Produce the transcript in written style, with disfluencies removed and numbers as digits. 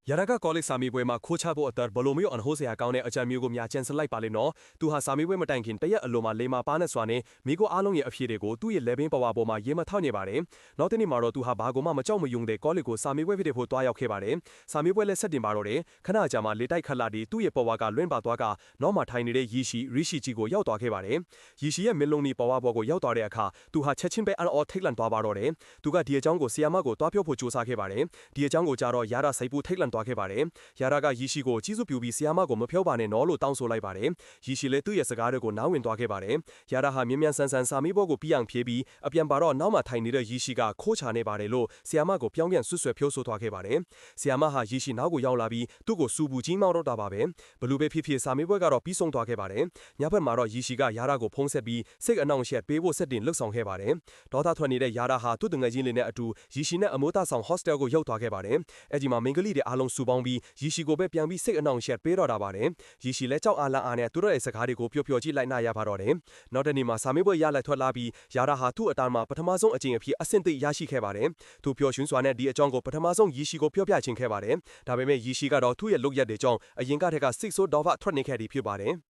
ရာဂကောလိပ်စာမီပွဲမှာခိုးချဖို့အတွက်ဘလိုမျိုးအန်ဟိုးစရာကောင်းတဲ့အကြံမျိုးကိုများကျန်စလိုက်ပါလိမ့်နော်သူဟာစာမီပွဲမတိုင်ခင်တရက်အလိုမှာလေမာပါနဲ့စွာနဲ့မိကိုအားလုံးရဲ့အဖြစ်တွေကိုသူ့ရဲ့လေဘင်းပဝါပေါ်မှာရေးမထောက်နေပါတယ်နောက်တနေ့မှာတော့သူဟာဘာကိုမှမကြောက်မရွံတဲ့ကောလိပ်ကိုစာမီပွဲဖြစ်တဲ့ဖို့တွားရောက်ခဲ့ပါတယ်စာမီပွဲလည်းဆက်တင်ပါတော့တယ်ခဏကြာမှလေတိုက်ခတ်လာပြီးသူ့ရဲ့ပဝါကလွင့်ပါသွားကနောက်မှထိုင်နေတဲ့ရီရှိကြီးကိုရောက်သွားခဲ့ပါတယ်ရီရှိရဲ့မင်းလုံးနီပဝါပေါ်ကိုရောက်သွားတဲ့အခါသူဟာချက်ချင်းပဲအန်အော်ထိတ်လန့်သွားပါတော့တယ်သူကဒီအကြောင်းကိုဆီယာမကိုတွားပြောဖို့ကြိုးစားခဲ့ပါတယ်ဒီအကြောင်းကိုကြတော့ရာရစိတ်ပူထိတ်လန့်သွားခဲ့ပါတယ်ရာရာကရီရှိကိုကြီးစုပြူပြီးဆီယာမကိုမဖြောပါနဲ့နော်လို့တောင်းဆိုလိုက်ပါတယ်။ရီရှိလည်းသူ့ရဲ့စကားတွေကိုနားဝင်သွားခဲ့ပါတယ်။ရာရာဟာမြ мян ဆန်ဆန်စာမေးပွဲကိုပြီးအောင်ဖြေပြီးအပြန်ပါတော့နောက်မှထိုင်နေတဲ့ရီရှိကခိုးချနေပါတယ်လို့ဆီယာမကိုပြောင်းပြန်ဆွဆွဲဖြိုးဆိုသွားခဲ့ပါတယ်။ဆီယာမဟာရီရှိနောက်ကိုရောက်လာပြီးသူ့ကိုစူပူကြီးမောင်းတော့တာပါပဲ။ဘလူပဲဖြစ်စာမေးပွဲကတော့ပြီးဆုံးသွားခဲ့ပါတယ်။ညဘက်မှာတော့ရီရှိကရာရာကိုဖုံးဆက်ပြီးစိတ်အနှောင့်အယှက်ပေးဖို့စက်တင်လှုပ်ဆောင်ခဲ့ပါတယ်။ဒေါသထွက်နေတဲ့ရာရာဟာသူ့တငယ်ချင်းလေးနဲ့အတူရီရှိနဲ့အမိုးသားဆောင်ဟော့စတယ်ကိုရောက်သွားခဲ့ပါတယ်။အဲဒီမှာမင်္ဂလိတွေအားလုံးစုပေါင်းပြီးရီရှိကိုပဲပြန်ပြီးစိတ်အနှောင့်အယှက်ပေးတော့တာပါတယ်။ရီရှိလည်းကြောက်အားလန့်အားနဲ့သူတို့ရဲ့စကားတွေကိုပျော်ပျော်ကြီးလိုက်နာရပါတော့တယ်။နောက်တနေ့မှာစာမေးပွဲရလိုက်ထွက်လာပြီးရာရာဟာသူ့အတန်းမှာပထမဆုံးအကြိမ်အဖြစ်အဆင့်သိရရှိခဲ့ပါတယ်။သူပျော်ရွှင်စွာနဲ့ဒီအကြောင်းကိုပထမဆုံးရီရှိကိုပြောပြချင်ခဲ့ပါတယ်။ဒါပေမဲ့ရီရှိကတော့သူ့ရဲ့လုပ်ရက်တွေကြောင့်အရင်ကတည်းကစိတ်ဆိုးဒေါသထွက်နေခဲ့ပြီးဖြစ်ပါတယ်။